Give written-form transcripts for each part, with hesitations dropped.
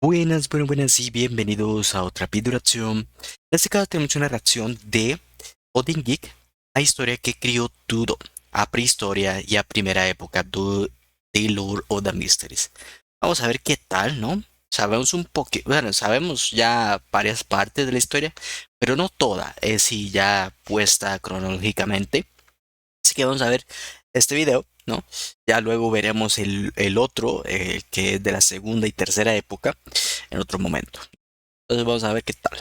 Buenas, buenas, buenas y bienvenidos a otra videoreacción. En este caso tenemos una reacción de Odin Geek a historia que crió todo, a prehistoria y a primera época de Lord of the Mysteries. Vamos a ver qué tal, ¿no? Sabemos un poquito, bueno, sabemos ya varias partes de la historia, pero no toda, es sí ya puesta cronológicamente. Así que vamos a ver este video, ¿no? Ya luego veremos el otro, que es de la segunda y tercera época, en otro momento. Entonces vamos a ver qué tal.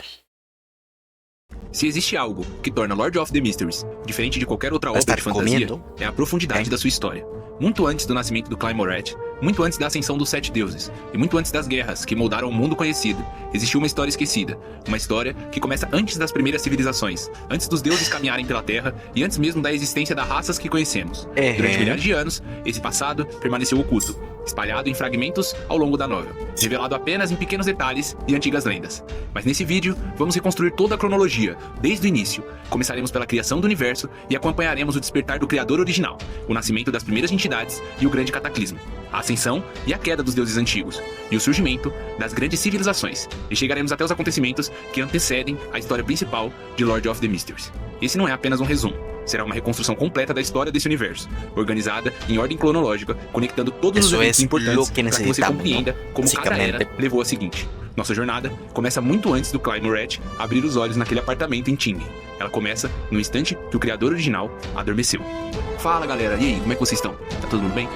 Se existe algo que torna Lord of the Mysteries diferente de qualquer outra obra de fantasia, é a profundidade da sua história. Muito antes do nascimento do Clan Moret, muito antes da ascensão dos Sete Deuses, e muito antes das guerras que moldaram o mundo conhecido, existiu uma história esquecida. Uma história que começa antes das primeiras civilizações, antes dos deuses caminharem pela Terra e antes mesmo da existência das raças que conhecemos. Durante milhares de anos, esse passado permaneceu oculto, espalhado em fragmentos ao longo da novel, revelado apenas em pequenos detalhes e antigas lendas. Mas nesse vídeo, vamos reconstruir toda a cronologia, desde o início. Começaremos pela criação do universo e acompanharemos o despertar do Criador original, o nascimento das primeiras entidades e o grande cataclismo, a ascensão e a queda dos deuses antigos, e o surgimento das grandes civilizações, e chegaremos até os acontecimentos que antecedem a história principal de Lord of the Mysteries. Esse não é apenas um resumo, será uma reconstrução completa da história desse universo, organizada em ordem cronológica, conectando todos os eventos importantes para que você compreenda como cada era levou a seguinte. Nossa jornada começa muito antes do Clan Moret abrir os olhos naquele apartamento em Tingen. Ela começa no instante que o criador original adormeceu. Fala galera, e aí, como é que vocês estão? Tá todo mundo bem?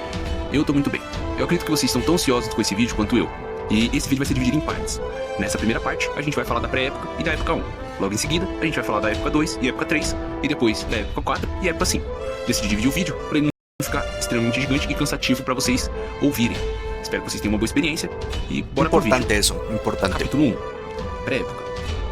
Eu tô muito bem. Eu acredito que vocês estão tão ansiosos com esse vídeo quanto eu. E esse vídeo vai ser dividido em partes. Nessa primeira parte, a gente vai falar da pré-época e da época 1. Logo em seguida, a gente vai falar da época 2 e época 3. E depois da época 4 e época 5. Decidi dividir o vídeo para ele não ficar extremamente gigante e cansativo para vocês ouvirem. Espero que vocês tenham uma boa experiência e bora pro vídeo. Importante. Capítulo 1. Pré-época.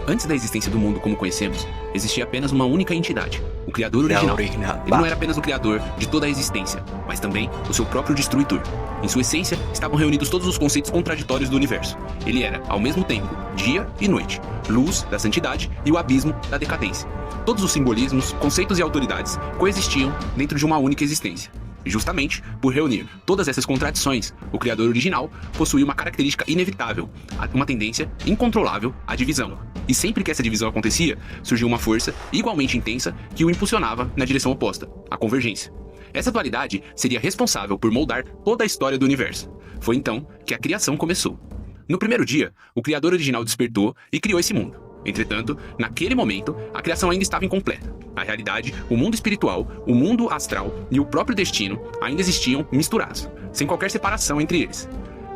Antes da existência do mundo como conhecemos, existia apenas uma única entidade, o Criador original. Ele não era apenas o Criador de toda a existência, mas também o seu próprio Destruidor. Em sua essência, estavam reunidos todos os conceitos contraditórios do universo. Ele era, ao mesmo tempo, dia e noite, luz da santidade e o abismo da decadência. Todos os simbolismos, conceitos e autoridades coexistiam dentro de uma única existência. E justamente por reunir todas essas contradições, o Criador original possuía uma característica inevitável, uma tendência incontrolável à divisão. E sempre que essa divisão acontecia, surgiu uma força igualmente intensa que o impulsionava na direção oposta, a convergência. Essa dualidade seria responsável por moldar toda a história do universo. Foi então que a criação começou. No primeiro dia, o Criador original despertou e criou esse mundo. Entretanto, naquele momento, a criação ainda estava incompleta. Na realidade, o mundo espiritual, o mundo astral e o próprio destino ainda existiam misturados, sem qualquer separação entre eles.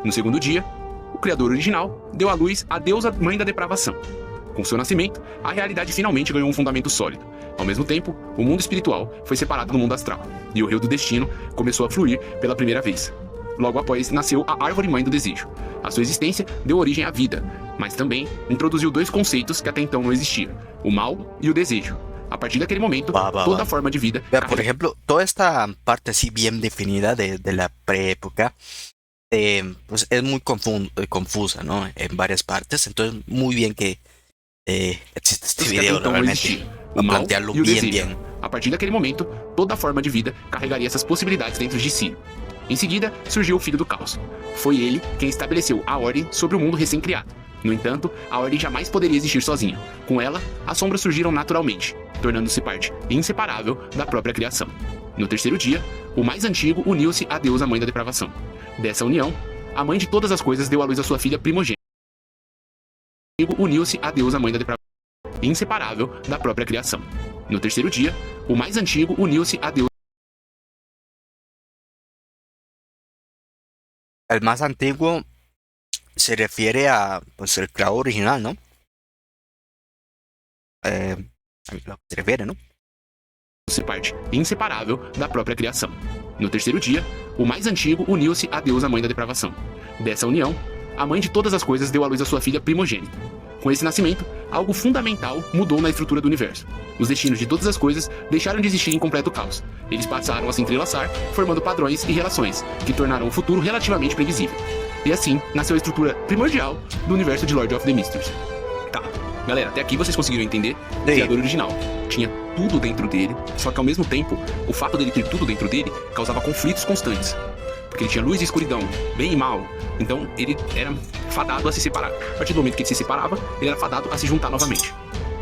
No segundo dia, o Criador original deu à luz a deusa mãe da depravação. Com seu nascimento, a realidade finalmente ganhou um fundamento sólido. Ao mesmo tempo, o mundo espiritual foi separado do mundo astral, e o rio do destino começou a fluir pela primeira vez. Logo após, nasceu a Árvore Mãe do Desejo. A sua existência deu origem à vida, mas também introduziu dois conceitos que até então não existiam, o mal e o desejo. A partir daquele momento, toda forma de vida... Por ejemplo, toda esta parte así bien definida de la preépoca, pues es muy confusa, ¿no? En varias partes, entonces muy bien que existe este video realmente, para plantearlo bien. A partir daquele momento, toda forma de vida carregaria essas possibilidades dentro de si. Em seguida, surgiu o Filho do Caos. Foi ele quem estabeleceu a ordem sobre o mundo recém-criado. No entanto, a ordem jamais poderia existir sozinha. Com ela, as sombras surgiram naturalmente, tornando-se parte inseparável da própria criação. No terceiro dia, o mais antigo uniu-se à deusa mãe da depravação. Dessa união, a mãe de todas as coisas deu à luz a sua filha primogênita. Uniu-se à deusa mãe da depravação, inseparável da própria criação. No terceiro dia, o mais antigo uniu-se à deusa. El más antiguo se refiere a, pues, el creador original, ¿no? A lo que se refiere, ¿no? Parte inseparável da própria criação. No terceiro dia, o mais antigo uniu-se à deusa mãe da depravação. Dessa união, a mãe de todas as coisas deu à luz a sua filha primogênita. Com esse nascimento, algo fundamental mudou na estrutura do universo. Os destinos de todas as coisas deixaram de existir em completo caos. Eles passaram a se entrelaçar, formando padrões e relações, que tornaram o futuro relativamente previsível. E assim, nasceu a estrutura primordial do universo de Lord of the Mysteries. Tá, galera, até aqui vocês conseguiram entender o Criador original. Tinha tudo dentro dele, só que ao mesmo tempo, o fato dele ter tudo dentro dele causava conflitos constantes. Porque ele tinha luz e escuridão, bem e mal. Então ele era fadado a se separar. A partir do momento que ele se separava, ele era fadado a se juntar novamente.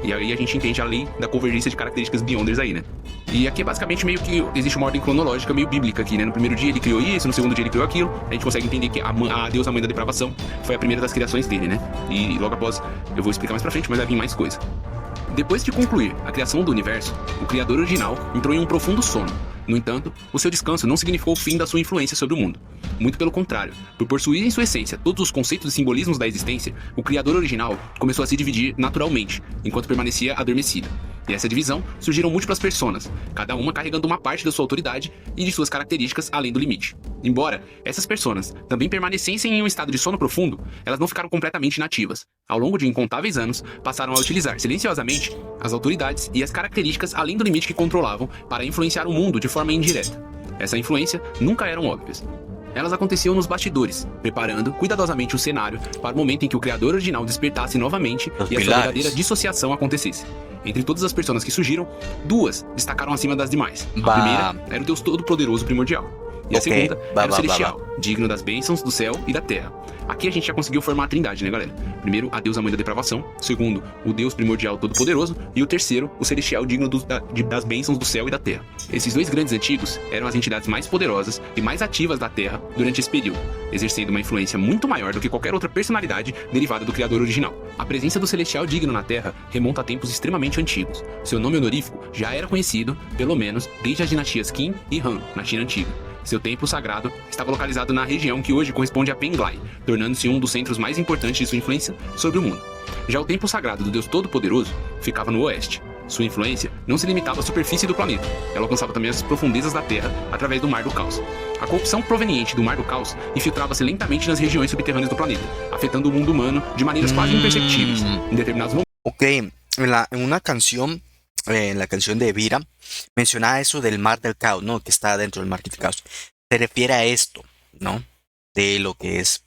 E aí a gente entende a lei da convergência de características Beyonders aí, né? E aqui é basicamente meio que existe uma ordem cronológica meio bíblica aqui, né? No primeiro dia ele criou isso, no segundo dia ele criou aquilo. A gente consegue entender que a deusa mãe da depravação foi a primeira das criações dele, né? E logo após, eu vou explicar mais pra frente, mas vai vir mais coisa. Depois de concluir a criação do universo, o criador original entrou em um profundo sono. No entanto, o seu descanso não significou o fim da sua influência sobre o mundo. Muito pelo contrário, por possuir em sua essência todos os conceitos e simbolismos da existência, o criador original começou a se dividir naturalmente, enquanto permanecia adormecido. E essa divisão surgiram múltiplas personas, cada uma carregando uma parte da sua autoridade e de suas características além do limite. Embora essas personas também permanecessem em um estado de sono profundo, elas não ficaram completamente inativas. Ao longo de incontáveis anos, passaram a utilizar silenciosamente as autoridades e as características além do limite que controlavam para influenciar o mundo de forma indireta. Essa influência nunca eram óbvias. Elas aconteciam nos bastidores, preparando cuidadosamente o cenário para o momento em que o criador original despertasse novamente e a sua verdadeira dissociação acontecesse. Entre todas as personas que surgiram, duas destacaram acima das demais. A primeira era o Deus Todo-Poderoso Primordial. E a segunda era o Celestial, digno das bênçãos do céu e da terra. Aqui a gente já conseguiu formar a trindade, né, galera? Primeiro, a deusa mãe da depravação. Segundo, o Deus primordial todo-poderoso. E o terceiro, o celestial digno das bênçãos do céu e da terra. Esses dois grandes antigos eram as entidades mais poderosas e mais ativas da terra durante esse período, exercendo uma influência muito maior do que qualquer outra personalidade derivada do criador original. A presença do celestial digno na terra remonta a tempos extremamente antigos. Seu nome honorífico já era conhecido, pelo menos, desde as dinastias Qin e Han, na China antiga. Seu templo sagrado estava localizado na região que hoje corresponde a Penglai, tornando-se um dos centros mais importantes de sua influência sobre o mundo. Já o templo sagrado do Deus Todo-Poderoso ficava no oeste. Sua influência não se limitava à superfície do planeta, ela alcançava também as profundezas da Terra através do Mar do Caos. A corrupção proveniente do Mar do Caos infiltrava-se lentamente nas regiões subterrâneas do planeta, afetando o mundo humano de maneiras quase imperceptíveis. Em determinados momentos. Ok, en una canción, en la canción de Evira, menciona eso del mar del caos, ¿no? Que está dentro del mar del caos. Se refiere a esto, ¿no? De lo que es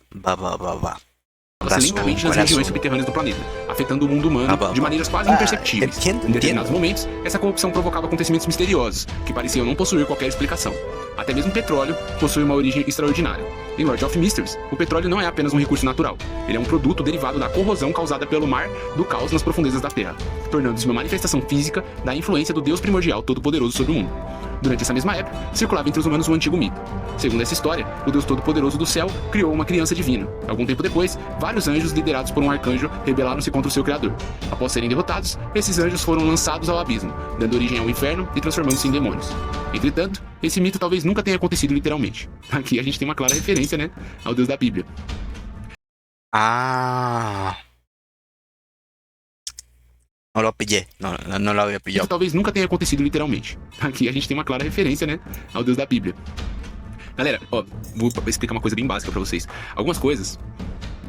lentamente nas regiões subterrâneas do planeta, afetando o mundo humano de maneiras quase imperceptíveis. Em determinados momentos, essa corrupção provocava acontecimentos misteriosos, que pareciam não possuir qualquer explicação. Até mesmo o petróleo possui uma origem extraordinária. Em Lord of Mysteries, o petróleo não é apenas um recurso natural, ele é um produto derivado da corrosão causada pelo mar do caos nas profundezas da Terra, tornando-se uma manifestação física da influência do Deus primordial todo-poderoso sobre o mundo. Durante essa mesma época, circulava entre os humanos um antigo mito. Segundo essa história, o Deus Todo-Poderoso do céu criou uma criança divina. Algum tempo depois, vários anjos liderados por um arcanjo rebelaram-se contra o seu criador. Após serem derrotados, esses anjos foram lançados ao abismo, dando origem ao inferno e transformando-se em demônios. Entretanto, esse mito talvez nunca tenha acontecido literalmente. Aqui a gente tem uma clara referência, né, ao Deus da Bíblia. No lo pillé, no lo había pillado. Isso talvez nunca tenha acontecido literalmente. Aqui a gente tem uma clara referência, né, ao Deus da Bíblia. Galera, ó, vou explicar uma coisa bem básica pra vocês. Algumas coisas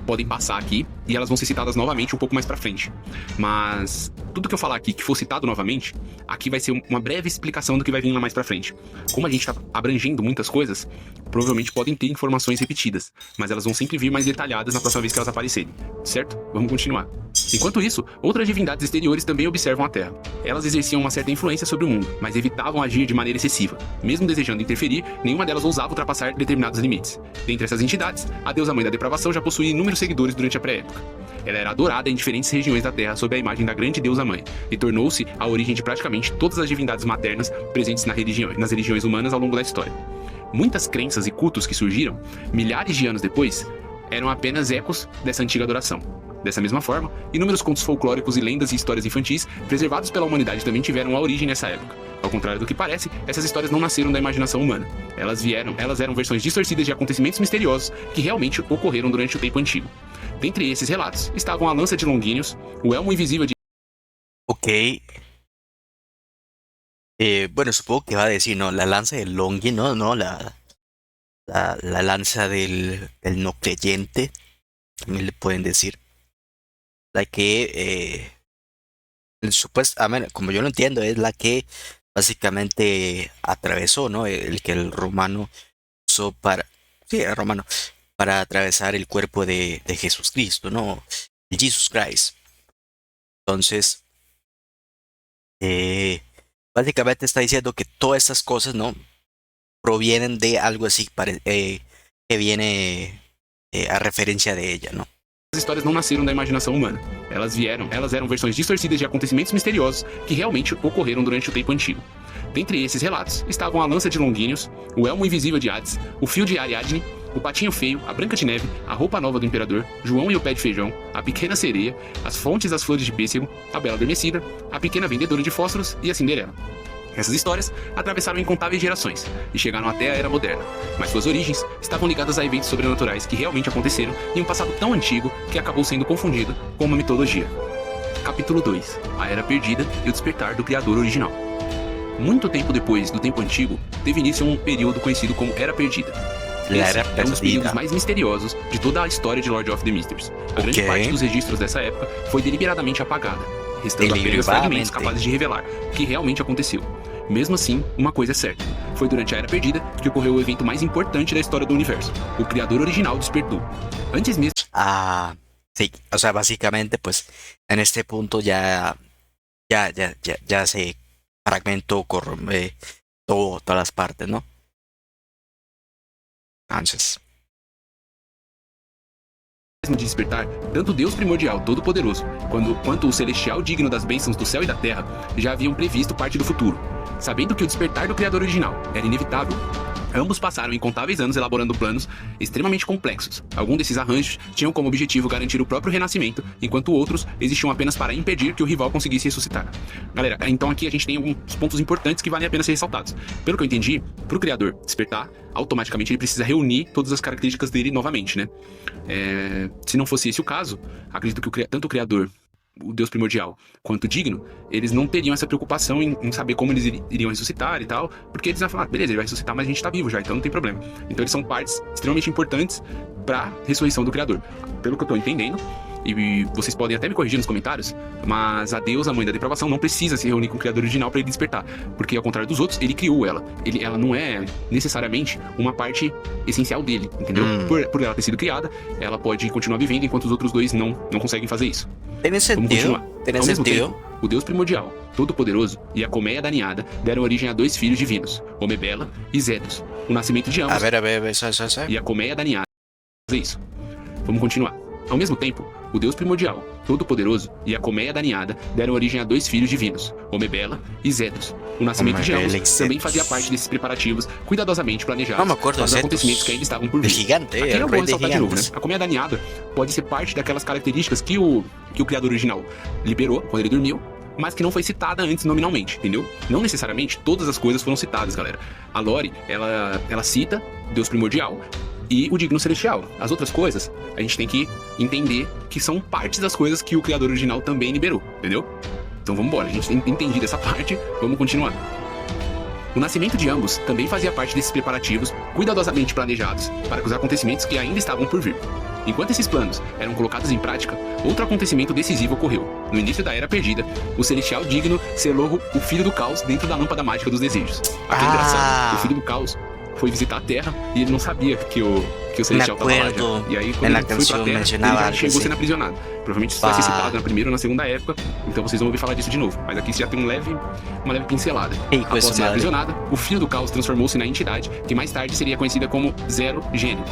podem passar aqui e elas vão ser citadas novamente um pouco mais pra frente. Mas tudo que eu falar aqui que for citado novamente, aqui vai ser uma breve explicação do que vai vir lá mais pra frente. Como a gente tá abrangendo muitas coisas, provavelmente podem ter informações repetidas, mas elas vão sempre vir mais detalhadas na próxima vez que elas aparecerem, certo? Vamos continuar. Enquanto isso, outras divindades exteriores também observam a Terra. Elas exerciam uma certa influência sobre o mundo, mas evitavam agir de maneira excessiva. Mesmo desejando interferir, nenhuma delas ousava ultrapassar determinados limites. Dentre essas entidades, a deusa mãe da depravação já possuía inúmeros seguidores durante a pré-época. Ela era adorada em diferentes regiões da Terra sob a imagem da grande deusa mãe, e tornou-se a origem de praticamente todas as divindades maternas presentes nas religiões humanas ao longo da história. Muitas crenças e cultos que surgiram, milhares de anos depois, eram apenas ecos dessa antiga adoração. Dessa mesma forma, inúmeros contos folclóricos e lendas e histórias infantis preservados pela humanidade também tiveram a origem nessa época. Ao contrário do que parece, essas histórias não nasceram da imaginação humana. Elas eram versões distorcidas de acontecimentos misteriosos que realmente ocorreram durante o tempo antigo. Dentre esses relatos estavam a lança de Longuinhos, o elmo invisível de... Ok. Bueno, supongo que va a decir, ¿no? La lanza del Longin, ¿no? No, la lanza del no creyente, también le pueden decir. La que, supuestamente, como yo lo entiendo, es la que básicamente atravesó, ¿no? El que el romano usó para, sí, el romano, para atravesar el cuerpo de Jesús Cristo, ¿no? El Jesus Christ. Entonces, básicamente está diciendo que todas estas cosas, ¿no? Provienen de algo así que viene a referencia de ella, ¿no? As histórias não nasceram da imaginação humana. Elas eram versões distorcidas de acontecimentos misteriosos que realmente ocorreram durante o tempo antigo. Dentre esses relatos estavam a lança de Longuínios, o elmo invisível de Hades, o fio de Ariadne, o patinho feio, a Branca de Neve, a roupa nova do imperador, João e o pé de feijão, a pequena sereia, as fontes das flores de pêssego, a bela adormecida, a pequena vendedora de fósforos e a Cinderela. Essas histórias atravessaram incontáveis gerações e chegaram até a Era Moderna, mas suas origens estavam ligadas a eventos sobrenaturais que realmente aconteceram em um passado tão antigo que acabou sendo confundido com uma mitologia. Capítulo 2: A Era Perdida e o Despertar do Criador Original. Muito tempo depois do Tempo Antigo, teve início um período conhecido como Era Perdida. Esse é um dos períodos mais misteriosos de toda a história de Lord of the Mysteries. A grande parte dos registros dessa época foi deliberadamente apagada, restando apenas fragmentos capazes de revelar o que realmente aconteceu. Mesmo assim, uma coisa é certa: foi durante a Era Perdida que ocorreu o evento mais importante da história do universo. O Criador Original despertou. Antes mesmo... Sí, o sea, básicamente, pues, en este punto ya se fragmentó todas las partes, ¿no? Entonces... de despertar, tanto o Deus primordial todo-poderoso quanto o celestial digno das bênçãos do céu e da terra já haviam previsto parte do futuro. Sabendo que o despertar do Criador original era inevitável, ambos passaram incontáveis anos elaborando planos extremamente complexos. Alguns desses arranjos tinham como objetivo garantir o próprio renascimento, enquanto outros existiam apenas para impedir que o rival conseguisse ressuscitar. Galera, então aqui a gente tem alguns pontos importantes que valem a pena ser ressaltados. Pelo que eu entendi, para o Criador despertar, automaticamente ele precisa reunir todas as características dele novamente, né? Se não fosse esse o caso, acredito que tanto o Criador, o Deus primordial, quanto o digno, eles não teriam essa preocupação em saber como eles iriam ressuscitar e tal, porque eles iam falar, beleza, ele vai ressuscitar, mas a gente tá vivo já, então não tem problema. Então eles são partes extremamente importantes para a ressurreição do Criador. Pelo que eu tô entendendo, e vocês podem até me corrigir nos comentários, mas a deusa, a mãe da depravação, não precisa se reunir com o Criador original para ele despertar, porque ao contrário dos outros, ele criou ela. Ela não é necessariamente uma parte essencial dele, entendeu? Por ela ter sido criada, ela pode continuar vivendo enquanto os outros dois não conseguem fazer isso. Vamos continuar. Ao mesmo tempo, o Deus primordial, todo-poderoso, e a colmeia da ninhada deram origem a dois filhos divinos, Omebela e Zedus. O nascimento de ambos. E a colmeia da ninhada. Isso. Vamos continuar. Ao mesmo tempo, o Deus primordial, todo-poderoso, e a colmeia da ninhada deram origem a dois filhos divinos, Omebela e Zedus. O nascimento de ambos também fazia parte desses preparativos cuidadosamente planejados para os acontecimentos que ainda estavam por vir. Aqui é bom ressaltar de novo, né? A colmeia da ninhada pode ser parte daquelas características que o Criador original liberou quando ele dormiu, mas que não foi citada antes nominalmente, entendeu? Não necessariamente todas as coisas foram citadas, galera. A Lore, ela cita Deus primordial e o digno celestial. As outras coisas, a gente tem que entender que são partes das coisas que o Criador original também liberou, entendeu? Então vamos embora, a gente tem entendido essa parte, vamos continuar. O nascimento de ambos também fazia parte desses preparativos cuidadosamente planejados para os acontecimentos que ainda estavam por vir. Enquanto esses planos eram colocados em prática, outro acontecimento decisivo ocorreu. No início da Era Perdida, o celestial digno selou o Filho do Caos dentro da lâmpada mágica dos desejos. Aqui é engraçado, o Filho do Caos foi visitar a Terra e ele não sabia que o Celestial estava lá já. E aí, quando ele foi pra Terra, ele já chegou sendo aprisionado. Provavelmente isso vai ser citado na primeira ou na segunda época, então vocês vão ouvir falar disso de novo. Mas aqui você já tem uma leve pincelada. Após ser aprisionado, o Filho do Caos transformou-se na entidade que mais tarde seria conhecida como Zero Gênio.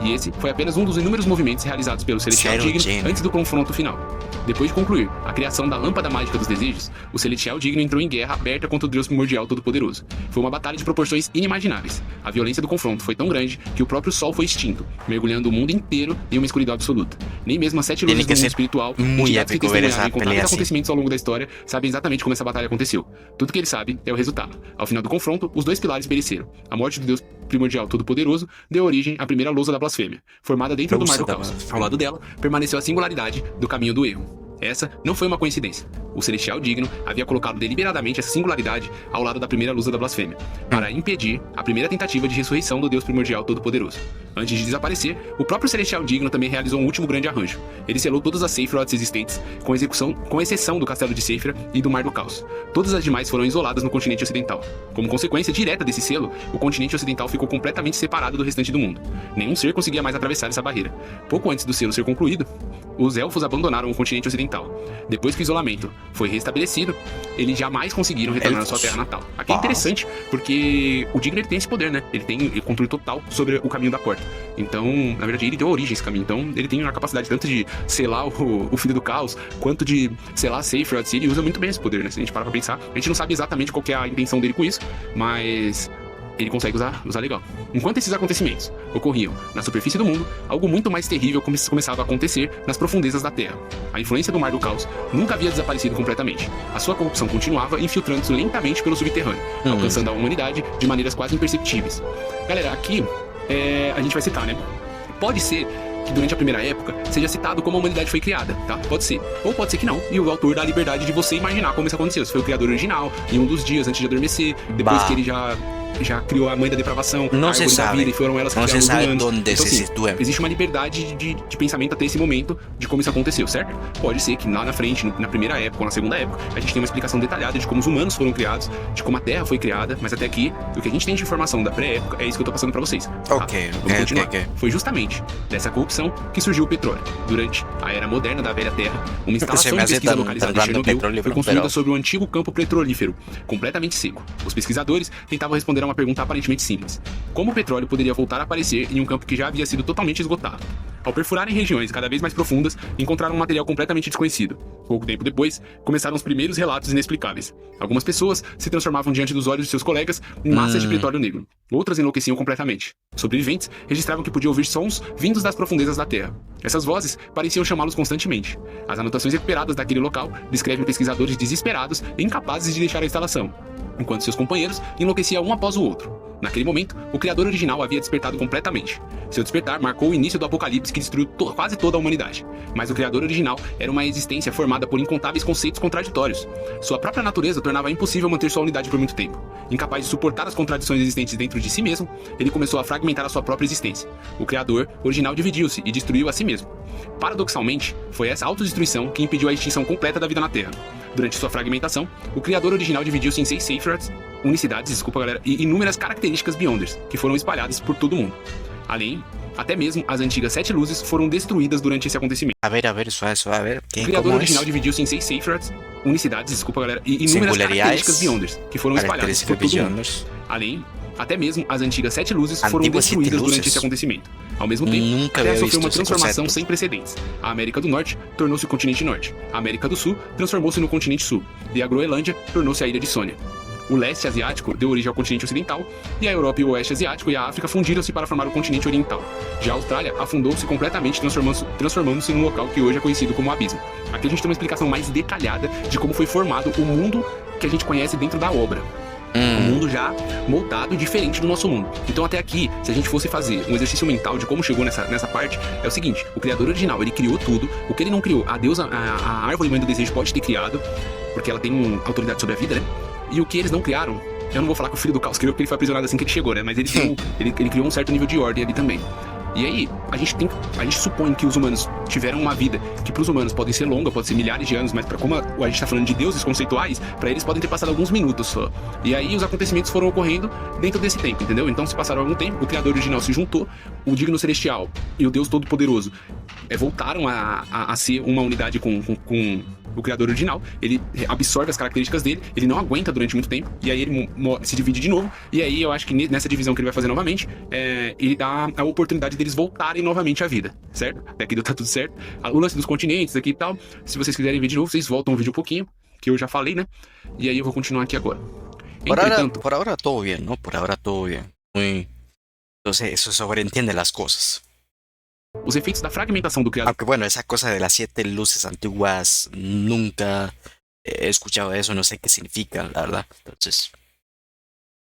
E esse foi apenas um dos inúmeros movimentos realizados pelo Celestial Digno antes do confronto final. Depois de concluir a criação da Lâmpada Mágica dos Desejos, o Celestial Digno entrou em guerra aberta contra o Deus Primordial Todo-Poderoso. Foi uma batalha de proporções inimagináveis. A violência do confronto foi tão grande que o próprio Sol foi extinto, mergulhando o mundo inteiro em uma escuridão absoluta. Nem mesmo as 7 luzes do mundo espiritual, entidades que testemunharam incontáveis acontecimentos ao longo da história, sabem exatamente como essa batalha aconteceu. Tudo que eles sabem é o resultado. Ao final do confronto, os dois pilares pereceram. A morte do Deus Primordial Todo-Poderoso deu origem à primeira lousa da blasfêmia, formada dentro do Mar do Caos. Ao lado dela, permaneceu a singularidade do caminho do erro. Essa não foi uma coincidência. O Celestial Digno havia colocado deliberadamente essa singularidade ao lado da primeira luz da blasfêmia, para impedir a primeira tentativa de ressurreição do Deus Primordial Todo-Poderoso. Antes de desaparecer, o próprio Celestial Digno também realizou um último grande arranjo. Ele selou todas as Sephiroths existentes, com exceção do Castelo de Sephiroth e do Mar do Caos. Todas as demais foram isoladas no continente ocidental. Como consequência direta desse selo, o continente ocidental ficou completamente separado do restante do mundo. Nenhum ser conseguia mais atravessar essa barreira. Pouco antes do selo ser concluído, os elfos abandonaram o continente ocidental. Depois que o isolamento foi restabelecido, eles jamais conseguiram retornar à sua terra natal. Aqui é interessante, porque o Digno ele tem esse poder, né? Ele tem o controle total sobre o caminho da porta. Então, na verdade, ele deu origem a esse caminho. Então, ele tem a capacidade tanto de selar o Filho do Caos, quanto de selar Seyfried. Ele usa muito bem esse poder, né? Se a gente parar pra pensar, a gente não sabe exatamente qual que é a intenção dele com isso, mas ele consegue usar legal. Enquanto esses acontecimentos ocorriam na superfície do mundo, algo muito mais terrível começava a acontecer nas profundezas da Terra. A influência do Mar do Caos nunca havia desaparecido completamente. A sua corrupção continuava infiltrando-se lentamente pelo subterrâneo, alcançando a humanidade de maneiras quase imperceptíveis. Galera, aqui a gente vai citar, né? Pode ser que durante a primeira época seja citado como a humanidade foi criada, tá? Pode ser. Ou pode ser que não. E o autor dá a liberdade de você imaginar como isso aconteceu. Se foi o criador original, em um dos dias antes de adormecer, depois que ele já criou a mãe da depravação, não a árvore da vida, e foram elas que criaram os humanos. Onde então, se assim, existe uma liberdade de pensamento até esse momento de como isso aconteceu, certo? Pode ser que lá na frente, na primeira época ou na segunda época, a gente tenha uma explicação detalhada de como os humanos foram criados, de como a Terra foi criada, mas até aqui, o que a gente tem de informação da pré-época é isso que eu tô passando pra vocês. Tá? Ok. Foi justamente dessa corrupção que surgiu o petróleo. Durante a era moderna da Velha Terra, uma instalação de pesquisa localizada em Chernobyl foi construída sobre o antigo campo petrolífero, completamente seco. Os pesquisadores tentavam responder a uma pergunta aparentemente simples: como o petróleo poderia voltar a aparecer em um campo que já havia sido totalmente esgotado? Ao perfurarem regiões cada vez mais profundas, encontraram um material completamente desconhecido. Pouco tempo depois, começaram os primeiros relatos inexplicáveis. Algumas pessoas se transformavam diante dos olhos de seus colegas em massas de petróleo negro. Outras enlouqueciam completamente. Sobreviventes registravam que podiam ouvir sons vindos das profundezas da Terra. Essas vozes pareciam chamá-los constantemente. As anotações recuperadas daquele local descrevem pesquisadores desesperados e incapazes de deixar a instalação, enquanto seus companheiros enlouqueciam um após o outro. Naquele momento, o criador original havia despertado completamente. Seu despertar marcou o início do apocalipse que destruiu quase toda a humanidade. Mas o criador original era uma existência formada por incontáveis conceitos contraditórios. Sua própria natureza tornava impossível manter sua unidade por muito tempo. Incapaz de suportar as contradições existentes dentro de si mesmo, ele começou a fragmentar a sua própria existência. O criador original dividiu-se e destruiu a si mesmo. Paradoxalmente, foi essa autodestruição que impediu a extinção completa da vida na Terra. Durante sua fragmentação, o criador original dividiu-se em 6 Seyfrieds, unicidades, e inúmeras características Beyonders, que foram espalhadas por todo o mundo. Além, até mesmo as antigas 7 luzes foram destruídas durante esse acontecimento. A ver, suave, a ver. O criador original dividiu-se em 6 Seyfrieds, unicidades, e inúmeras características Beyonders, que foram espalhadas por todo o mundo. Além, até mesmo as antigas 7 luzes foram destruídas durante esse acontecimento. Ao mesmo tempo, a Terra sofreu uma transformação sem precedentes. A América do Norte tornou-se o continente Norte, a América do Sul transformou-se no continente Sul, e a Groenlândia tornou-se a ilha de Sônia. O leste asiático deu origem ao continente ocidental, e a Europa e o oeste asiático e a África fundiram-se para formar o continente oriental. Já a Austrália afundou-se completamente, transformando-se num local que hoje é conhecido como Abismo. Aqui a gente tem uma explicação mais detalhada de como foi formado o mundo que a gente conhece dentro da obra. Um mundo já moldado, diferente do nosso mundo. Então até aqui, se a gente fosse fazer um exercício mental de como chegou nessa parte, é o seguinte: o criador original, ele criou tudo. O que ele não criou, a deusa, a árvore mãe do desejo pode ter criado, porque ela tem autoridade sobre a vida, né? E o que eles não criaram, eu não vou falar que o filho do caos criou, porque ele foi aprisionado assim que ele chegou, né? Mas ele criou um certo nível de ordem ali também. E aí, a gente supõe que os humanos tiveram uma vida que para os humanos pode ser longa, pode ser milhares de anos, mas para como a gente tá falando de deuses conceituais, para eles podem ter passado alguns minutos só. E aí os acontecimentos foram ocorrendo dentro desse tempo, entendeu? Então se passaram algum tempo, o criador original se juntou, o digno celestial e o Deus todo-poderoso voltaram a ser uma unidade com o criador original. Ele absorve as características dele, ele não aguenta durante muito tempo, e aí ele se divide de novo, e aí eu acho que nessa divisão que ele vai fazer novamente, ele dá a oportunidade deles voltarem novamente à vida, certo? Até aqui tá tudo certo. O lance dos continentes aqui e tal, se vocês quiserem ver de novo, vocês voltam o vídeo um pouquinho, que eu já falei, né? E aí eu vou continuar aqui agora. Por ahora todo bien, ¿no? Por ahora todo bien. Entonces eso sobreentiende las cosas. Os efeitos da fragmentação do criador. Aunque bueno, esa cosa de las 7 luces antiguas, nunca he escuchado eso, no sé qué significa, la verdad. Entonces...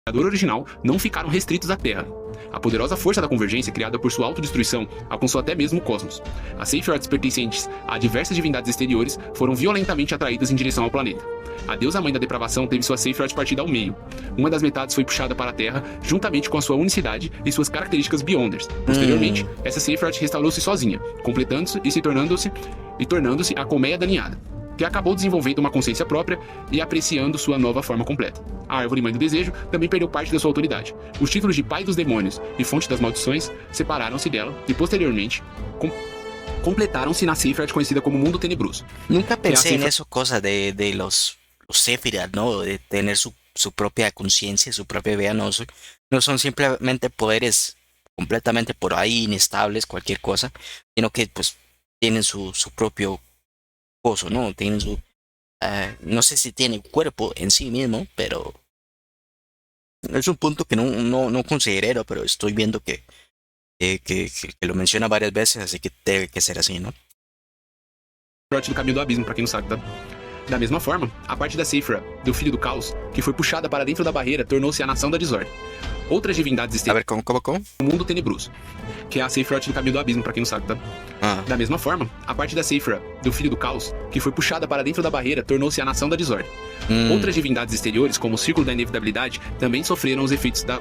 O criador original não ficaram restritos à Terra. A poderosa força da convergência criada por sua autodestruição alcançou até mesmo o cosmos. As Seyfrieds pertencentes a diversas divindades exteriores foram violentamente atraídas em direção ao planeta. A deusa mãe da depravação teve sua Seyfried partida ao meio. Uma das metades foi puxada para a Terra, juntamente com a sua unicidade e suas características Beyonders. Posteriormente, essa Seyfried restaurou-se sozinha, completando-se e tornando-se a colmeia da ninhada, que acabou desenvolvendo uma consciência própria e apreciando sua nova forma completa. A árvore mãe do desejo também perdeu parte da sua autoridade. Os títulos de pai dos demônios e fonte das maldições separaram-se dela e, posteriormente, completaram-se na Sephiroth conhecida como Mundo Tenebroso. Nunca pensé en eso, cosa de los Sephiroth, ¿no? De tener su propia conciencia, su propia vida, no son simplemente poderes completamente por ahí, inestables, cualquier cosa, sino que pues tienen su propio coso, ¿no? Tienen no sé si tienen cuerpo en sí mismo, pero es un punto que no considero, pero estoy viendo que lo menciona varias veces, así que debe que ser así, ¿no? Do caminho do abismo, pra quem não sabe, tá? Da mesma forma, a parte da Sephiroth, do Filho do Caos, que foi puxada para dentro da barreira, tornou-se a Nação da Desordem. Outras divindades exteriores... A ver, como? O Mundo Tenebroso, que é a Sephiroth do caminho do abismo, pra quem não sabe, tá? Da mesma forma, a parte da Sephiroth, do Filho do Caos, que foi puxada para dentro da barreira, tornou-se a Nação da Desordem. Outras divindades exteriores, como o Círculo da Inevitabilidade, também sofreram os efeitos da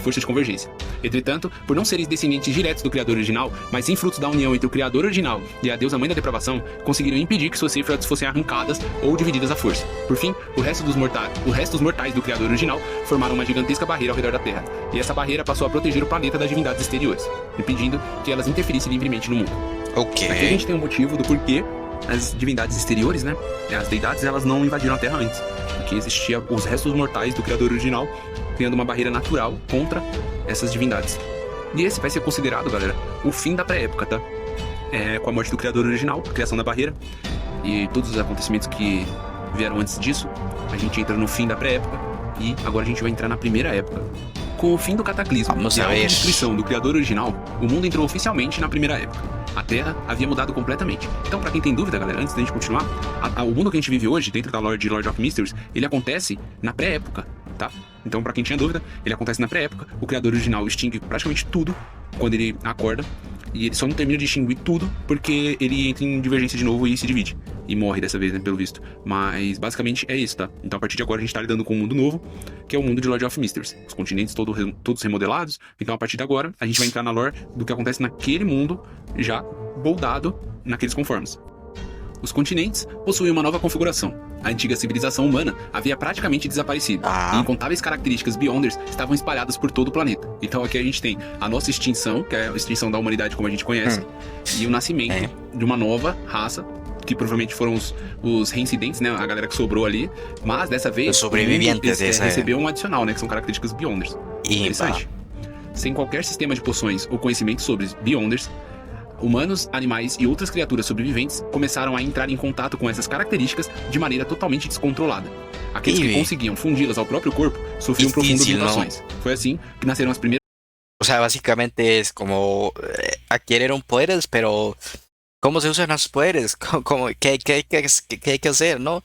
força de convergência. Entretanto, por não serem descendentes diretos do Criador original, mas sim frutos da união entre o Criador original e a deusa Mãe da Depravação, conseguiram impedir que suas Sephiroths fossem arrancadas ou divididas à força. Por fim, o resto dos mortais do Criador original formaram uma gigantesca barreira ao redor da Terra, e essa barreira passou a proteger o planeta das divindades exteriores, impedindo que elas interferissem livremente no mundo. Ok. Aqui a gente tem um motivo do porquê as divindades exteriores, né? As deidades, elas não invadiram a Terra antes. Porque existia os restos mortais do Criador original, criando uma barreira natural contra essas divindades. E esse vai ser considerado, galera, o fim da pré-época, tá? Com a morte do Criador original, a criação da barreira e todos os acontecimentos que vieram antes disso, a gente entra no fim da pré-época e agora a gente vai entrar na primeira época. Com o fim do cataclismo e a destruição do Criador original, o mundo entrou oficialmente na primeira época. A Terra havia mudado completamente. Então, pra quem tem dúvida, galera, antes da gente continuar, o mundo que a gente vive hoje, dentro da lore de Lord of Mysteries, ele acontece na pré-época, tá? Então, pra quem tinha dúvida, ele acontece na pré-época. O Criador original extingue praticamente tudo quando ele acorda. E ele só não termina de extinguir tudo porque ele entra em divergência de novo e se divide. E morre dessa vez, né, pelo visto. Mas, basicamente, é isso, tá? Então, a partir de agora, a gente tá lidando com um mundo novo, que é o mundo de Lord of Mysteries. Os continentes todos remodelados. Então, a partir de agora, a gente vai entrar na lore do que acontece naquele mundo já moldado naqueles conformes. Os continentes possuíam uma nova configuração. A antiga civilização humana havia praticamente desaparecido. E incontáveis características Beyonders estavam espalhadas por todo o planeta. Então aqui a gente tem a nossa extinção, que é a extinção da humanidade como a gente conhece, e o nascimento de uma nova raça, que provavelmente foram os reincidentes, né? A galera que sobrou ali. Mas dessa vez, os sobreviventes recebeu um adicional, né? Que são características Beyonders. Interessante. Sem qualquer sistema de poções ou conhecimento sobre Beyonders, humanos, animais e outras criaturas sobreviventes começaram a entrar em contato com essas características de maneira totalmente descontrolada. Aqueles que conseguiam fundi-las ao próprio corpo sofriam profundas mutações. Foi assim que nasceram as primeiras... O sea, básicamente es como adquirieron poderes, pero ¿cómo se usan los poderes? ¿Qué hay que hacer, no?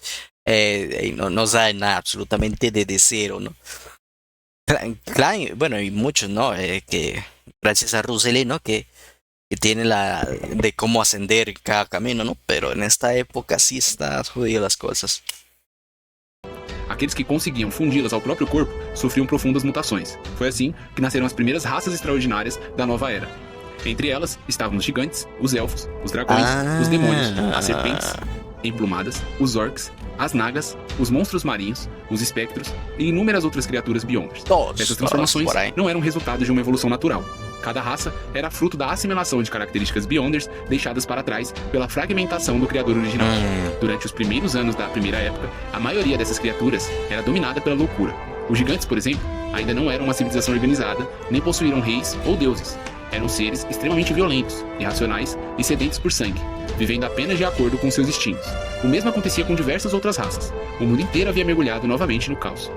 No saben nada absolutamente de cero, ¿no? Klein, bueno, y muchos, ¿no? Que gracias a Ruseli, ¿no? Que tiene de cómo ascender cada camino, ¿no? Pero en esta época sí está jodidas las cosas. Aqueles que conseguiam fundi-las ao próprio corpo sofriam profundas mutações. Foi assim que nasceram as primeiras raças extraordinárias da nova era. Entre elas estavam os gigantes, os elfos, os dragões, os demônios, as serpentes emplumadas, os orcs, as nagas, os monstros marinhos, os espectros e inúmeras outras criaturas Beyonders. Essas transformações não eram resultado de uma evolução natural. Cada raça era fruto da assimilação de características Beyonders deixadas para trás pela fragmentação do Criador original. Durante os primeiros anos da primeira época, a maioria dessas criaturas era dominada pela loucura. Os gigantes, por exemplo, ainda não eram uma civilização organizada, nem possuíram reis ou deuses. Eram seres extremamente violentos, irracionais e sedentos por sangue, vivendo apenas de acordo com seus instintos. O mesmo acontecia com diversas outras raças. O mundo inteiro havia mergulhado novamente no caos.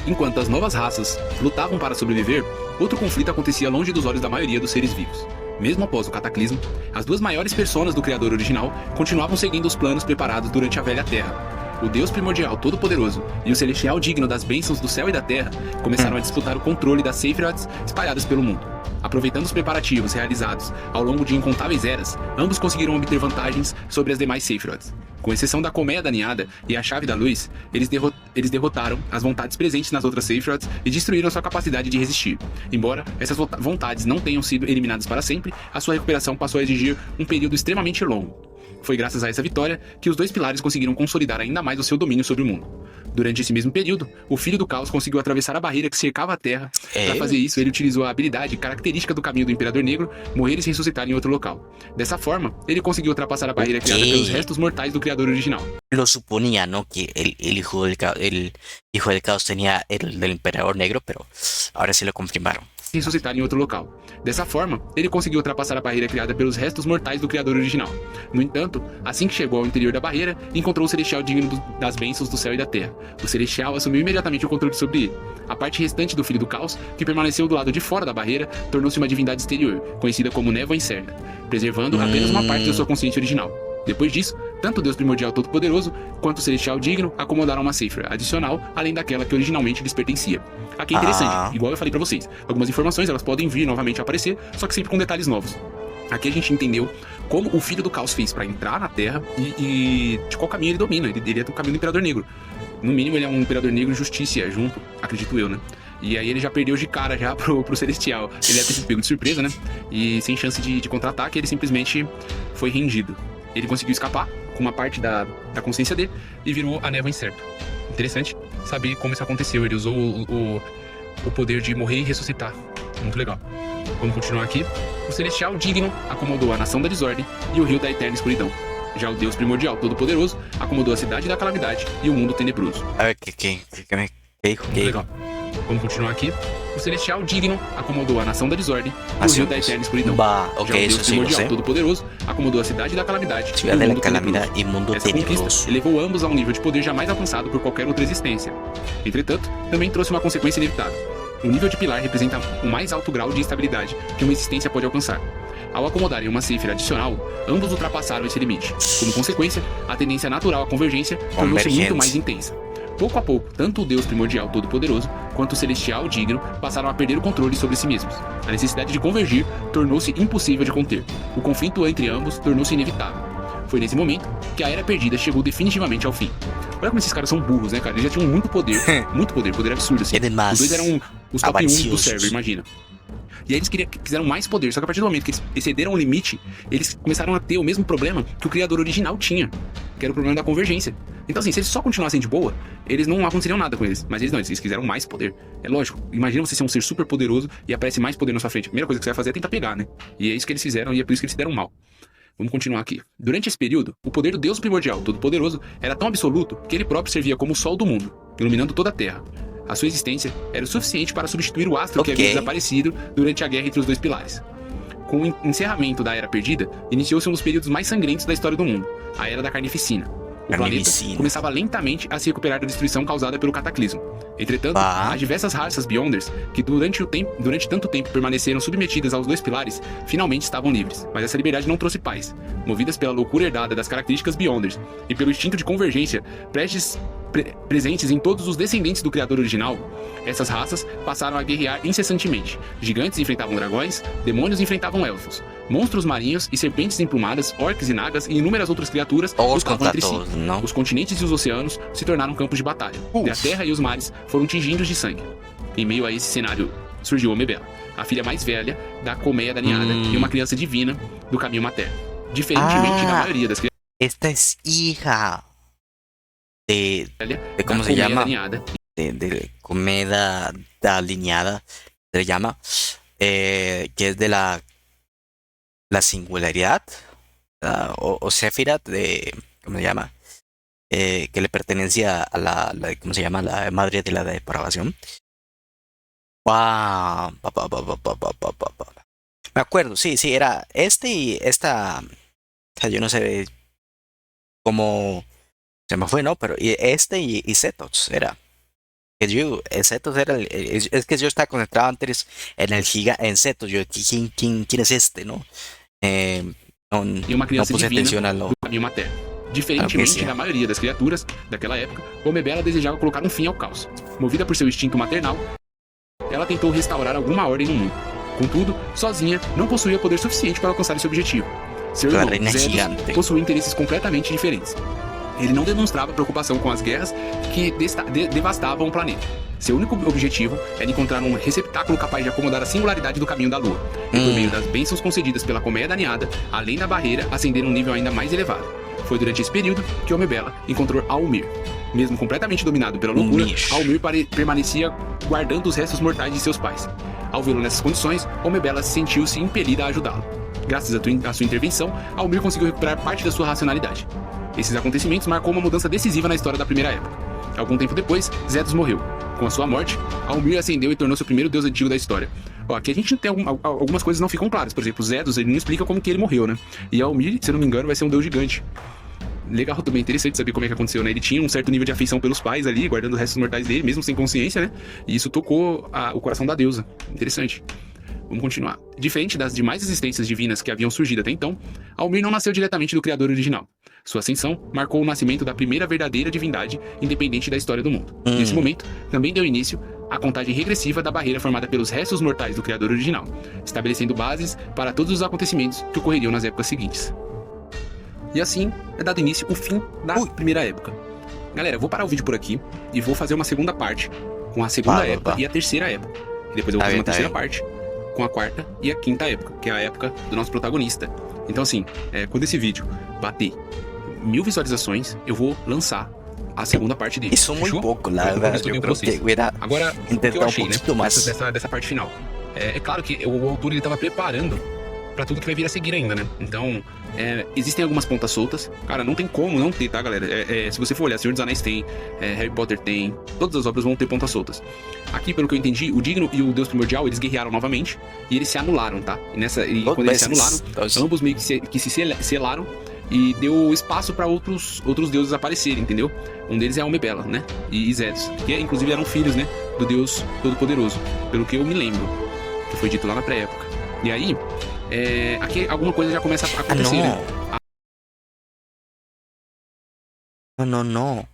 Enquanto as novas raças lutavam para sobreviver, outro conflito acontecia longe dos olhos da maioria dos seres vivos. Mesmo após o cataclismo, as duas maiores personas do Criador original continuavam seguindo os planos preparados durante a Velha Terra. O Deus primordial todo-poderoso e o celestial digno das bênçãos do céu e da terra começaram a disputar o controle das Sephiroths espalhadas pelo mundo. Aproveitando os preparativos realizados ao longo de incontáveis eras, ambos conseguiram obter vantagens sobre as demais Sephiroths. Com exceção da Colmeia Daniada e a Chave da Luz, eles derrotaram as vontades presentes nas outras Sephiroths e destruíram sua capacidade de resistir. Embora essas vontades não tenham sido eliminadas para sempre, a sua recuperação passou a exigir um período extremamente longo. Foi graças a essa vitória que os dois pilares conseguiram consolidar ainda mais o seu domínio sobre o mundo. Durante esse mesmo período, o Filho do Caos conseguiu atravessar a barreira que cercava a Terra. Para fazer isso, ele utilizou a habilidade característica do caminho do Imperador Negro, morrer e se ressuscitar em outro local. Dessa forma, ele conseguiu ultrapassar a barreira criada pelos restos mortais do Criador original. Lo suponía, ¿no? Que el hijo del caos tenía el del Emperador Negro, pero ahora sí lo confirmaron. Ressuscitar em outro local. Dessa forma, ele conseguiu ultrapassar a barreira criada pelos restos mortais do Criador original. No entanto, assim que chegou ao interior da barreira, encontrou o Celestial digno das bênçãos do céu e da terra. O Celestial assumiu imediatamente o controle sobre ele. A parte restante do Filho do Caos, que permaneceu do lado de fora da barreira, tornou-se uma divindade exterior, conhecida como Névoa Incerta, preservando apenas uma parte da sua consciência original. Depois disso, tanto o Deus Primordial Todo-Poderoso quanto o Celestial Digno acomodaram uma cifra adicional além daquela que originalmente lhes pertencia. Aqui é interessante, igual eu falei pra vocês, algumas informações elas podem vir novamente a aparecer, só que sempre com detalhes novos. Aqui a gente entendeu como o Filho do Caos fez pra entrar na Terra e de qual caminho ele domina. Ele é do caminho do Imperador Negro. No mínimo ele é um Imperador Negro justiça junto, acredito eu, né? E aí ele já perdeu de cara já pro Celestial. Ele deve ter sido pego de surpresa, né? E sem chance de contra-ataque, ele simplesmente foi rendido. Ele conseguiu escapar com uma parte da consciência dele e virou a Névoa Incerta. Interessante saber como isso aconteceu. Ele usou o poder de morrer e ressuscitar. Muito legal. Vamos continuar aqui. O Celestial Digno acomodou a Nação da Desordem e o Rio da Eterna Escuridão. Já o Deus Primordial Todo-Poderoso acomodou a Cidade da Calamidade e o Mundo Tenebroso. Muito legal. Vamos continuar aqui. O Celestial Digno acomodou a Nação da Desordem e o Rio da Eterna Escuridão. Já o Deus Primordial Todo-Poderoso acomodou a Cidade da Calamidade e o Mundo Essa conquista elevou ambos a um nível de poder jamais alcançado por qualquer outra existência. Entretanto, também trouxe uma consequência inevitável. O nível de pilar representa o mais alto grau de instabilidade que uma existência pode alcançar. Ao acomodarem uma cifra adicional, ambos ultrapassaram esse limite. Como consequência, a tendência natural à convergência tornou-se muito mais intensa. Pouco a pouco, tanto o Deus Primordial Todo-Poderoso quanto o Celestial Digno passaram a perder o controle sobre si mesmos. A necessidade de convergir tornou-se impossível de conter. O conflito entre ambos tornou-se inevitável. Foi nesse momento que a Era Perdida chegou definitivamente ao fim. Olha como esses caras são burros, né, cara? Eles já tinham muito poder poder absurdo, assim. Os dois eram os top 1 do server, imagina. E aí eles quiseram mais poder, só que a partir do momento que eles excederam o limite, eles começaram a ter o mesmo problema que o criador original tinha, que era o problema da convergência. Então assim, se eles só continuassem de boa, eles não aconteceriam nada com eles. Mas eles quiseram mais poder. É lógico, imagina você ser um ser super poderoso e aparece mais poder na sua frente. A primeira coisa que você vai fazer é tentar pegar, né? E é isso que eles fizeram e é por isso que eles se deram mal. Vamos continuar aqui. Durante esse período, o poder do Deus Primordial Todo-Poderoso era tão absoluto que ele próprio servia como o sol do mundo, iluminando toda a Terra. A sua existência era o suficiente para substituir o astro que havia desaparecido durante a guerra entre os dois pilares. Com o encerramento da Era Perdida, iniciou-se um dos períodos mais sangrentos da história do mundo, a Era da Carnificina. O planeta começava lentamente a se recuperar da destruição causada pelo cataclismo. Entretanto, as diversas raças Beyonders, que durante tanto tempo permaneceram submetidas aos dois pilares, finalmente estavam livres. Mas essa liberdade não trouxe paz. Movidas pela loucura herdada das características Beyonders e pelo instinto de convergência presentes em todos os descendentes do Criador original, essas raças passaram a guerrear incessantemente. Gigantes enfrentavam dragões, demônios enfrentavam elfos, monstros marinhos e serpentes emplumadas, orcs e nagas e inúmeras outras criaturas lutavam entre si. Os continentes e os oceanos se tornaram campos de batalha. E a terra e os mares foram tingidos de sangue. Em meio a esse cenário surgiu Omebela, a filha mais velha da colmeia da ninhada e uma criança divina do caminho materno. Diferentemente da maioria das crianças. Esta es hija de ¿cómo se llama? De Comeda alineada, se llama, que es de la singularidad, o Sephiroth, ¿cómo se llama? Que le pertenecía a la ¿cómo se llama? La madre de la depravación. ¡Wow! Me acuerdo, sí, era este y esta, o sea, yo no sé cómo se me fue, ¿no? Pero este y Zetox era. Zetox era es que yo estaba concentrado antes en Zetox. Yo, ¿quién es este, no? No puse atención a lo Diferentemente da maioria das criaturas daquela época, Omebela desejava colocar um fim ao caos. Movida por seu instinto maternal, ela tentou restaurar alguma ordem no mundo. Contudo, sozinha, não possuía poder suficiente para alcançar esse objetivo. Seu irmão, Zetos, possuía interesses completamente diferentes. Ele não demonstrava preocupação com as guerras que devastavam o planeta. Seu único objetivo era encontrar um receptáculo capaz de acomodar a singularidade do caminho da Lua, e por meio das bênçãos concedidas pela colmeia daneada, além da barreira, ascender um nível ainda mais elevado. Foi durante esse período que Omebela encontrou Almir. Mesmo completamente dominado pela loucura, Almir permanecia guardando os restos mortais de seus pais. Ao vê-lo nessas condições, Omebela sentiu-se impelida a ajudá-lo. Graças à sua intervenção, Almir conseguiu recuperar parte da sua racionalidade. Esses acontecimentos marcou uma mudança decisiva na história da Primeira Época. Algum tempo depois, Zedos morreu. Com a sua morte, Almir ascendeu e tornou-se o primeiro deus antigo da história. Aqui a gente tem algumas coisas que não ficam claras. Por exemplo, Zedos, ele não explica como que ele morreu, né? E Almir, se eu não me engano, vai ser um deus gigante. Legal, também interessante saber como é que aconteceu, né? Ele tinha um certo nível de afeição pelos pais ali, guardando os restos mortais dele, mesmo sem consciência, né? E isso tocou o coração da deusa. Interessante. Vamos continuar. Diferente das demais existências divinas que haviam surgido até então, Almir não nasceu diretamente do Criador original. Sua ascensão marcou o nascimento da primeira verdadeira divindade independente da história do mundo. Nesse momento, também deu início à contagem regressiva da barreira formada pelos restos mortais do Criador original, estabelecendo bases para todos os acontecimentos que ocorreriam nas épocas seguintes. E assim é dado início o fim da Primeira Época. Galera, eu vou parar o vídeo por aqui e vou fazer uma segunda parte com a Segunda Época e a Terceira Época. E depois eu vou fazer uma terceira parte com a Quarta e a Quinta Época, que é a época do nosso protagonista. Então assim, quando esse vídeo bater 1000 visualizações, eu vou lançar a segunda parte dele. Isso é muito pouco, na verdade. Agora, o que eu achei, né, dessa parte final. É claro que o autor ele estava preparando pra tudo que vai vir a seguir ainda, né? Então, existem algumas pontas soltas. Cara, não tem como não ter, tá, galera? Se você for olhar, Senhor dos Anéis tem, Harry Potter tem, todas as obras vão ter pontas soltas. Aqui, pelo que eu entendi, o Digno e o Deus Primordial, eles guerrearam novamente e eles se anularam, tá? E quando eles se anularam, ambos meio que se selaram e deu espaço pra outros deuses aparecerem, entendeu? Um deles é Omebela, né? E Zedos, que inclusive eram filhos, né? Do Deus Todo-Poderoso, pelo que eu me lembro, que foi dito lá na pré-época. E aí, aqui alguma coisa já começa a acontecer, né? No.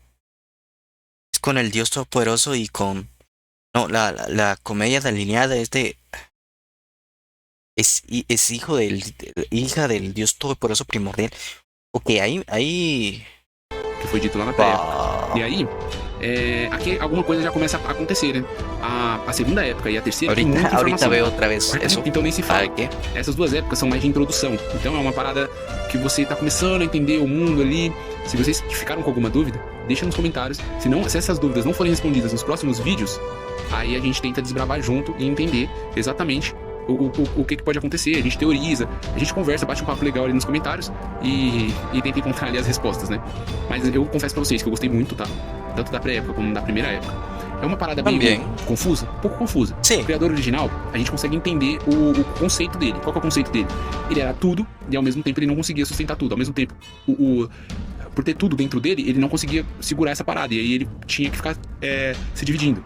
Es con el Dios Todopoderoso y con... No, la comedia delineada es hija del Dios Todopoderoso primordial. Ok, ahí... Que foi dito lá na pré-época. E aí, aqui alguma coisa já começa a acontecer, né? A Segunda Época e a Terceira tem muita informação. Ahorita veo outra vez isso. Então nem se fala. Essas duas épocas são mais de introdução. Então é uma parada que você tá começando a entender o mundo ali. Se vocês ficaram com alguma dúvida, deixa nos comentários. Se essas dúvidas não forem respondidas nos próximos vídeos, aí a gente tenta desbravar junto e entender exatamente o que pode acontecer. A gente teoriza, a gente conversa, bate um papo legal ali nos comentários e tenta encontrar ali as respostas, né? Mas eu confesso pra vocês que eu gostei muito, tá? Tanto da pré-época como da primeira época. É uma parada bem confusa, um pouco confusa. Sim. O criador original, a gente consegue entender o conceito dele. Qual que é o conceito dele? Ele era tudo e ao mesmo tempo ele não conseguia sustentar tudo. Ao mesmo tempo, por ter tudo dentro dele, ele não conseguia segurar essa parada. E aí ele tinha que ficar se dividindo.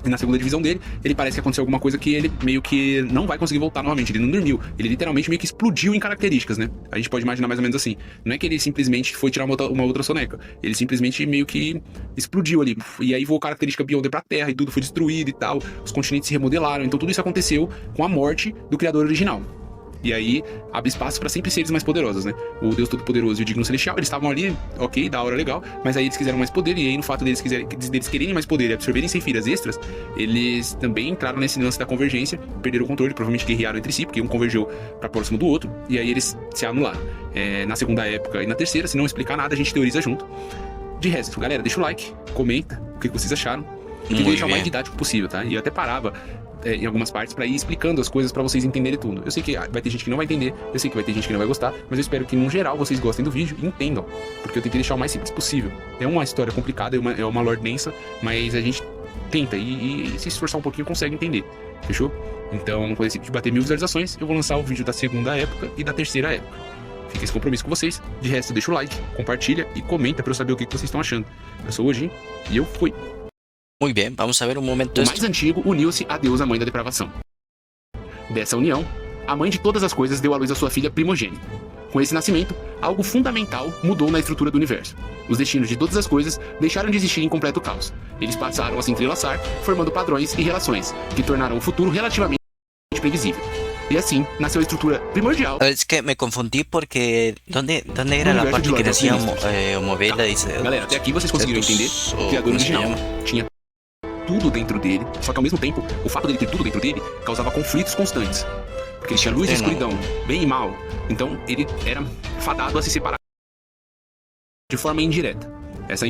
E na segunda divisão dele, ele parece que aconteceu alguma coisa que ele meio que não vai conseguir voltar novamente. Ele não dormiu. Ele literalmente meio que explodiu em características, né? A gente pode imaginar mais ou menos assim. Não é que ele simplesmente foi tirar uma outra soneca. Ele simplesmente meio que explodiu ali. E aí voou característica Beyonder pra Terra e tudo foi destruído e tal. Os continentes se remodelaram. Então tudo isso aconteceu com a morte do criador original. E aí abre espaço para sempre seres mais poderosos, né? O Deus Todo-Poderoso e o Digno Celestial, eles estavam ali, ok, da hora, legal, mas aí eles quiseram mais poder, e aí no fato deles quererem mais poder e absorverem Sephiras extras, eles também entraram nesse lance da convergência, perderam o controle, provavelmente guerrearam entre si, porque um convergeu para próximo do outro, e aí eles se anularam. Na segunda época e na terceira, se não explicar nada, a gente teoriza junto. De resto, galera, deixa o like, comenta o que vocês acharam, e tenta deixar o mais didático possível, tá? E eu até parava em algumas partes pra ir explicando as coisas pra vocês entenderem tudo. Eu sei que vai ter gente que não vai entender, eu sei que vai ter gente que não vai gostar, mas eu espero que no geral vocês gostem do vídeo e entendam, porque eu tentei deixar o mais simples possível. É uma história complicada, é uma lore densa, mas a gente tenta e se esforçar um pouquinho consegue entender, fechou? Então, quando esse vídeo bater 1000 visualizações, eu vou lançar o vídeo da segunda época e da terceira época. Fica esse compromisso com vocês. De resto, deixa o like, compartilha e comenta pra eu saber o que vocês estão achando. Eu sou o Ojin e eu fui. Muy bien, vamos a ver um momento. O mais antigo uniu-se à deusa mãe da depravação. Dessa união, a mãe de todas as coisas deu à luz a sua filha primogênita. Com esse nascimento, algo fundamental mudou na estrutura do universo. Os destinos de todas as coisas deixaram de existir em completo caos. Eles passaram a se entrelaçar, formando padrões e relações, que tornaram o futuro relativamente previsível. E assim, nasceu a estrutura primordial. Es que me confundí porque... ¿Dónde era la parte que decía Omebela? Galera, até aqui vocês conseguiram entender? O criador original tinha tudo dentro dele, só que ao mesmo tempo, o fato dele ter tudo dentro dele causava conflitos constantes. Porque ele tinha luz e escuridão, bem e mal. Então ele era fadado a se separar de forma indireta. Essa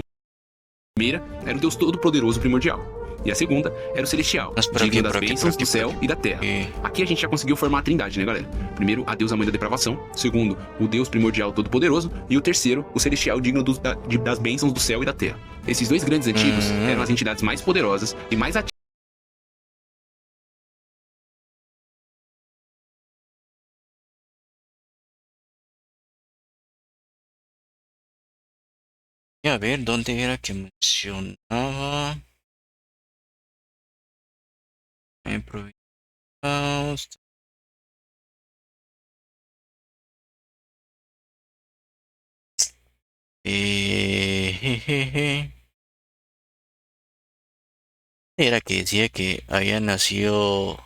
primeira era o Deus Todo-Poderoso primordial. E a segunda era o Celestial, digno das bênçãos do céu e da terra. Aqui a gente já conseguiu formar a trindade, né, galera? Primeiro, a deusa mãe da depravação. Segundo, o Deus primordial todo-poderoso. E o terceiro, o Celestial, digno das bênçãos do céu e da terra. Esses dois grandes antigos eram as entidades mais poderosas e mais ativas. A ver, ¿dónde era que mencionaba? Improvisados. Jejeje. Era que decía que había nacido.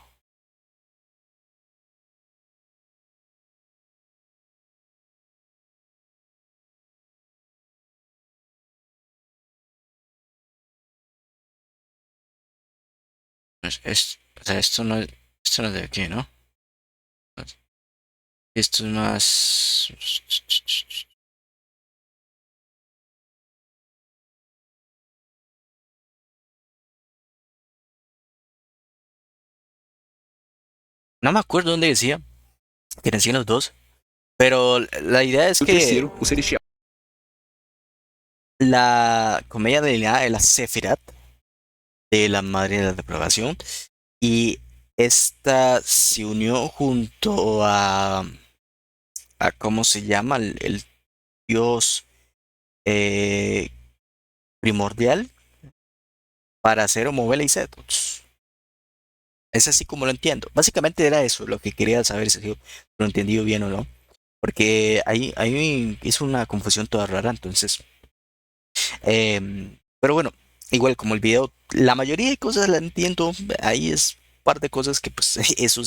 O sea, esto no es de aquí, ¿no? Esto es más. No me acuerdo dónde decía que nacían los dos, pero la idea es O que terceiro, o Celestial. la comedia de la Sephirat, de la madre de la depravación, y esta se unió junto a ¿cómo se llama? El dios eh, primordial para hacer Homovela y Zetox. Es así como lo entiendo. Básicamente era eso lo que quería saber si lo he entendido bien o no. Porque ahí hizo una confusión toda rara, entonces. Pero bueno, igual como el video, la mayoría de cosas la entiendo. Ahí es un par de cosas que pues eso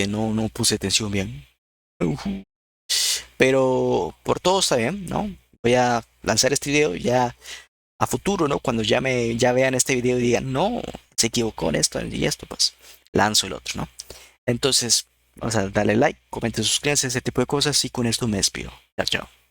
no puse atención bien. Ujú. Pero por todo está bien, ¿no? Voy a lanzar este video ya a futuro, ¿no? Cuando ya vean este video y digan, no, se equivocó en esto y esto, pues lanzo el otro, ¿no? Entonces, vamos a darle like, comenten, suscríbanse, ese tipo de cosas y con esto me despido. Chao, chao.